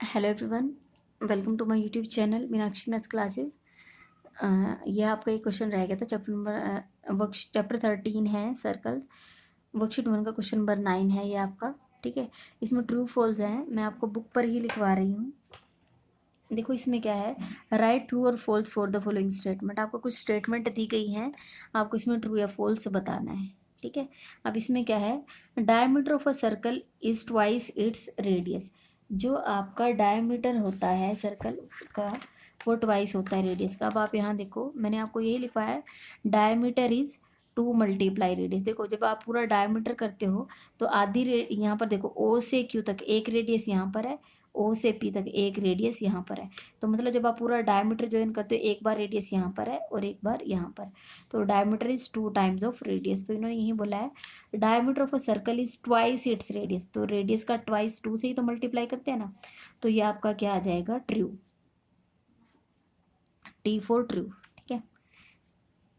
Hello everyone, welcome to my YouTube channel Meenakshi maths classes. ये आपका एक क्वेश्चन रह गया था चैप्टर 13 है सर्कल। वर्कशीट 1 का क्वेश्चन नंबर 9 है ये आपका। ठीक है, इसमें ट्रू फॉल्स है, मैं आपको बुक पर ही लिखवा रही हूँ। देखो इसमें क्या है, राइट ट्रू और false for the following statement. आपको कुछ स्टेटमेंट दी गई हैं, आपको इसमें ट्रू या फॉल्स बताना है। ठीक है, अब इसमें क्या है, diameter of a circle is twice its radius. जो आपका डायमीटर होता है सर्कल का वो ट्वाइस होता है रेडियस का। अब आप यहाँ देखो, मैंने आपको यही लिखवाया है, डायमीटर इज 2 मल्टीप्लाई रेडियस। देखो जब आप पूरा डायमीटर करते हो तो यहाँ पर देखो ओ से क्यू तक एक रेडियस यहाँ पर है, ओ से पी तक एक रेडियस यहाँ पर है। तो मतलब जब आप पूरा डायमीटर ज्वाइन करते हो, एक बार रेडियस यहाँ पर है और एक बार यहाँ पर, तो diameter is 2 times of radius. तो इन्होंने यही बोला है diameter of a circle is twice its radius. तो रेडियस का ट्वाइस 2 से ही तो मल्टीप्लाई करते हैं ना, तो ये आपका क्या आ जाएगा, ट्रू। T for true. ठीक है,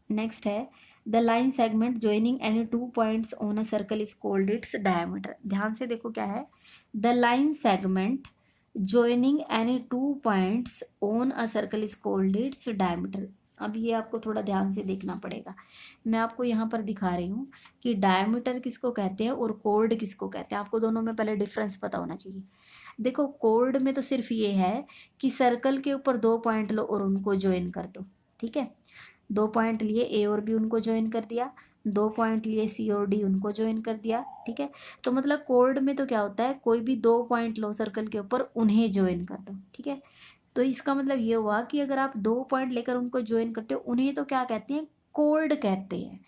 नेक्स्ट है the line segment joining any 2 points on a circle is called its diameter. ध्यान से देखो क्या है, the line segment joining any 2 points on a circle is called its diameter। अब ये आपको थोड़ा ध्यान से देखना पड़ेगा। मैं आपको यहाँ पर दिखा रही हूँ कि डायमीटर किसको कहते हैं और कोड किसको कहते हैं। आपको दोनों में पहले डिफरेंस पता होना चाहिए। देखो कोड में तो सिर्फ ये है कि सर्कल के ऊपर 2 पॉइंट लो और उनको ज्वाइन कर दो। ठीक है, 2 पॉइंट लिए ए और बी, उनको ज्वाइन कर दिया। 2 पॉइंट लिए सी और डी, उनको ज्वाइन कर दिया। ठीक है, तो मतलब कोड में तो क्या होता है, कोई भी 2 पॉइंट लो सर्कल के ऊपर, उन्हें ज्वाइन कर दो। ठीक है, तो इसका मतलब ये हुआ कि अगर आप 2 पॉइंट लेकर उनको ज्वाइन करते हो, उन्हें तो क्या कहते हैं, कोड कहते हैं।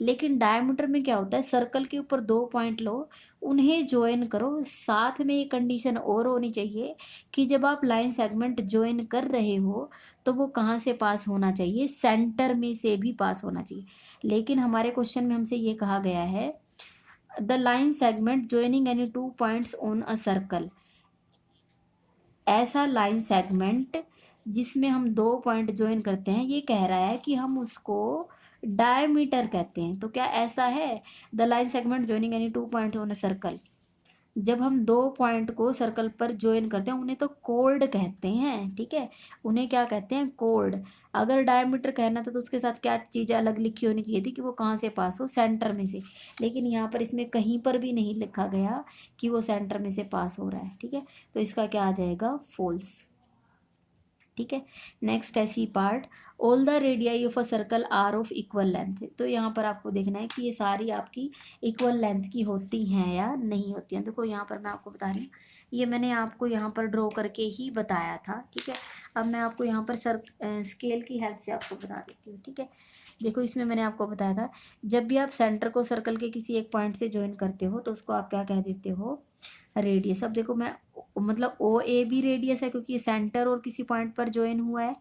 लेकिन डायमीटर में क्या होता है, सर्कल के ऊपर 2 पॉइंट लो, उन्हें ज्वाइन करो। साथ में ये कंडीशन और होनी चाहिए कि जब आप लाइन सेगमेंट ज्वाइन कर रहे हो तो वो कहाँ से पास होना चाहिए, सेंटर में से भी पास होना चाहिए। लेकिन हमारे क्वेश्चन में हमसे ये कहा गया है the line segment joining any 2 points on a circle. ऐसा लाइन सेगमेंट जिसमें हम 2 पॉइंट ज्वाइन करते हैं, ये कह रहा है कि हम उसको डायमीटर कहते हैं। तो क्या ऐसा है, the line segment joining any 2 point on a circle, जब हम 2 पॉइंट को सर्कल पर ज्वाइन करते हैं उन्हें तो कोड कहते हैं। ठीक है, उन्हें क्या कहते हैं, कोड। अगर डायमीटर कहना था तो उसके साथ क्या चीज़ अलग लिखी होनी चाहिए थी कि वो कहाँ से पास हो, सेंटर में से। लेकिन यहाँ पर इसमें कहीं पर भी नहीं लिखा गया कि वो सेंटर में से पास हो रहा है। ठीक है, तो इसका क्या आ जाएगा, फॉल्स। ठीक है, नेक्स्ट है C part, all the radii of a circle are of equal length. तो यहाँ पर आपको देखना है कि ये सारी आपकी इक्वल लेंथ की होती हैं या नहीं होती हैं। देखो यहाँ पर मैं आपको बता रही हूँ, ये मैंने आपको यहाँ पर ड्रॉ करके ही बताया था। ठीक है, अब मैं आपको यहाँ पर स्केल की हेल्प से आपको बता देती हूँ। ठीक है, देखो इसमें मैंने आपको बताया था, जब भी आप सेंटर को सर्कल के किसी एक पॉइंट से ज्वाइन करते हो तो उसको आप क्या कह देते हो, रेडियस। अब देखो मैं मतलब ओ ए भी रेडियस है क्योंकि ये सेंटर और किसी पॉइंट पर ज्वाइन हुआ है।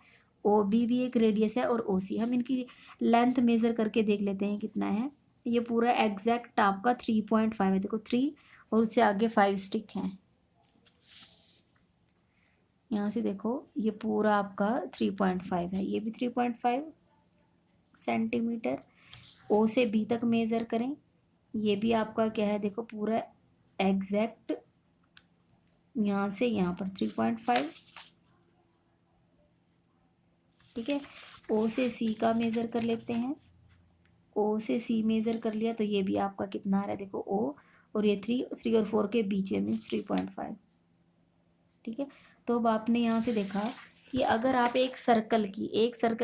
ओ बी भी एक रेडियस है और ओ सी। हम इनकी लेंथ मेजर करके देख लेते हैं कितना है। ये पूरा एग्जैक्ट आपका 3.5 है। देखो 3 और उससे आगे 5 स्टिक हैं। यहाँ से देखो ये पूरा आपका 3.5 है, ये भी 3.5 सेंटीमीटर। ओ से बी तक मेजर करें, ये भी आपका क्या है, देखो पूरा एग्जैक्ट यहाँ से यहाँ पर 3.5। ठीक है, ओ से सी का मेज़र कर लेते हैं। ओ से सी मेज़र कर लिया तो ये भी आपका कितना आ रहा है, देखो ओ और ये 3 और 4 के बीच में मीन्स 3.5। ठीक है, तो अब आपने यहाँ से देखा कि अगर आप एक सर्कल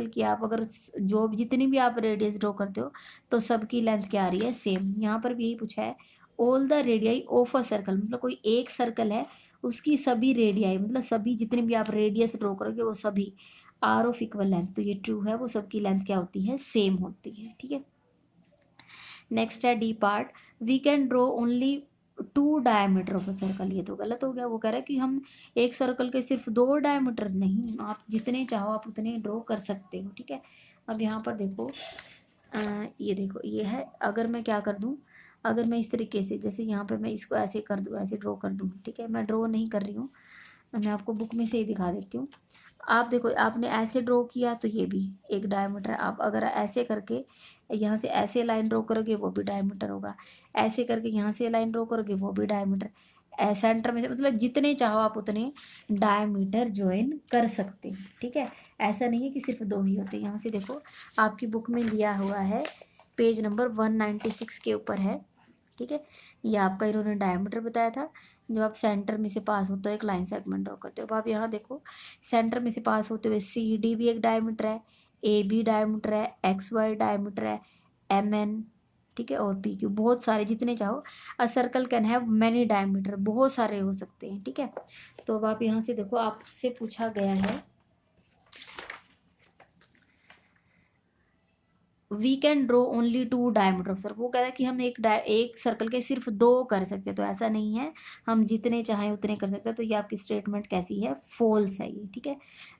की आप अगर जो जितनी भी आप रेडियस ड्रॉ करते हो तो सबकी लेंथ क्या आ रही है, सेम। यहाँ पर भी यही पूछा है, all the radii of a circle, मतलब कोई एक सर्कल है उसकी सभी रेडियाई, मतलब सभी जितने भी आप रेडियस ड्रॉ करोगे वो सभी आर ऑफ इक्वल लेंथ। तो ये ट्रू है, वो सबकी लेंथ क्या होती है, सेम होती है। ठीक है, नेक्स्ट है D part, we can draw only 2 diameter of a circle. ये तो गलत हो गया, वो कह रहा है कि हम एक सर्कल के सिर्फ 2 डायमीटर, नहीं, आप जितने चाहो आप उतने ड्रॉ कर सकते हो। ठीक है, अब यहाँ पर देखो ये देखो ये है, अगर मैं क्या कर दूँ, अगर मैं इस तरीके से, जैसे यहाँ पे मैं इसको ऐसे कर दूँ, ऐसे ड्रॉ कर दूँ। ठीक है, मैं ड्रॉ नहीं कर रही हूँ, मैं आपको बुक में से ही दिखा देती हूँ। आप देखो आपने ऐसे ड्रॉ किया तो ये भी एक डायमीटर है। आप अगर ऐसे करके यहाँ से ऐसे लाइन ड्रॉ करोगे वो भी डायमीटर होगा, ऐसे करके यहाँ से लाइन ड्रॉ करोगे वो भी डायमीटर, सेंटर में से मतलब जितने चाहो आप उतने डायमीटर ज्वाइन कर सकते हैं, ठीक है। ऐसा नहीं है कि सिर्फ 2 ही होते हैं। यहाँ से देखो आपकी बुक में दिया हुआ है, पेज नंबर 196 के ऊपर है, ठीक है। ये आपका इन्होंने डायमीटर बताया था। जब आप सेंटर में से पास होते हो एक लाइन सेगमेंट ड्रॉ करते हो, अब आप यहाँ देखो सेंटर में से पास होते हुए सी डी भी एक डायमीटर है, ए बी डायमीटर है, एक्स वाई डायमीटर है, एम एन, ठीक है, और पी क्यू, बहुत सारे जितने चाहो। A circle can have many diameter, बहुत सारे हो सकते हैं, ठीक है। तो अब आप यहाँ से देखो आपसे पूछा गया है we can draw only 2 diameter of circle. वो कह रहा है कि हम एक सर्कल के सिर्फ 2 कर सकते हैं, तो ऐसा नहीं है, हम जितने चाहें उतने कर सकते हैं। तो ये आपकी स्टेटमेंट कैसी है, फॉल्स है ये, ठीक है।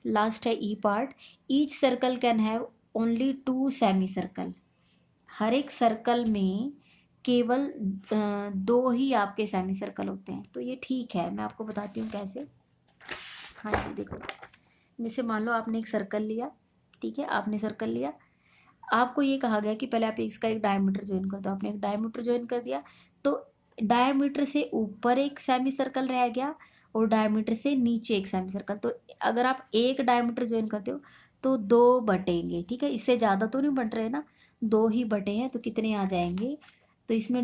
लास्ट है E part, each circle can have only 2 semi circle. हर एक सर्कल में केवल 2 ही आपके सेमी सर्कल होते हैं। तो ये ठीक है, मैं आपको बताती हूँ कैसे। हाँ जी देखो, जैसे मान लो आपने एक सर्कल लिया, ठीक है, आपने सर्कल लिया, आपको ये कहा गया कि पहले आप इसका एक डायमीटर ज्वाइन कर दो, आपने एक डायमीटर ज्वाइन कर दिया, तो डायमीटर से ऊपर एक सेमी सर्कल रह गया और डायमीटर से नीचे एक सेमी सर्कल। तो अगर आप एक डायमीटर ज्वाइन करते हो तो 2 बटेंगे, ठीक है, इससे ज़्यादा तो नहीं बट रहे ना, 2 ही बटे हैं, तो कितने आ जाएंगे। तो इसमें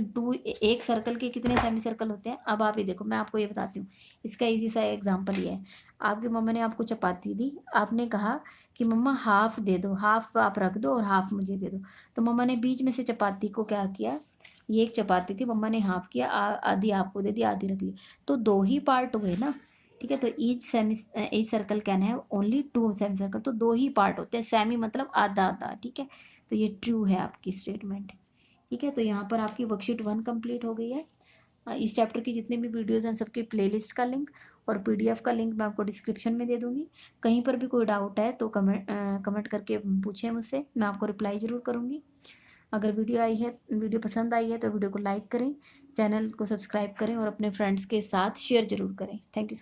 एक सर्कल के कितने सेमी सर्कल होते हैं। अब आप ये देखो, मैं आपको ये बताती हूँ, इसका इजी सा एग्जाम्पल ये है। आपकी मम्मा ने आपको चपाती दी, आपने कहा कि मम्मा हाफ दे दो, हाफ आप रख दो और हाफ मुझे दे दो। तो मम्मा ने बीच में से चपाती को क्या किया, ये एक चपाती थी, मम्मा ने हाफ किया, आधी आपको दे दी, आधी रख ली, तो 2 ही पार्ट हुए ना, ठीक है। तो each circle can have only 2 semi circle, तो 2 ही पार्ट होते हैं, सेमी मतलब आधा आधा, ठीक है। तो ये ट्रू है आपकी स्टेटमेंट, ठीक है। तो यहाँ पर आपकी वर्कशीट 1 कंप्लीट हो गई है। इस चैप्टर की जितने भी वीडियोस हैं सबके प्लेलिस्ट का लिंक और पीडीएफ का लिंक मैं आपको डिस्क्रिप्शन में दे दूंगी। कहीं पर भी कोई डाउट है तो कमेंट करके पूछें मुझसे, मैं आपको रिप्लाई ज़रूर करूँगी। अगर वीडियो पसंद आई है तो वीडियो को लाइक करें, चैनल को सब्सक्राइब करें और अपने फ्रेंड्स के साथ शेयर ज़रूर करें। Thank you.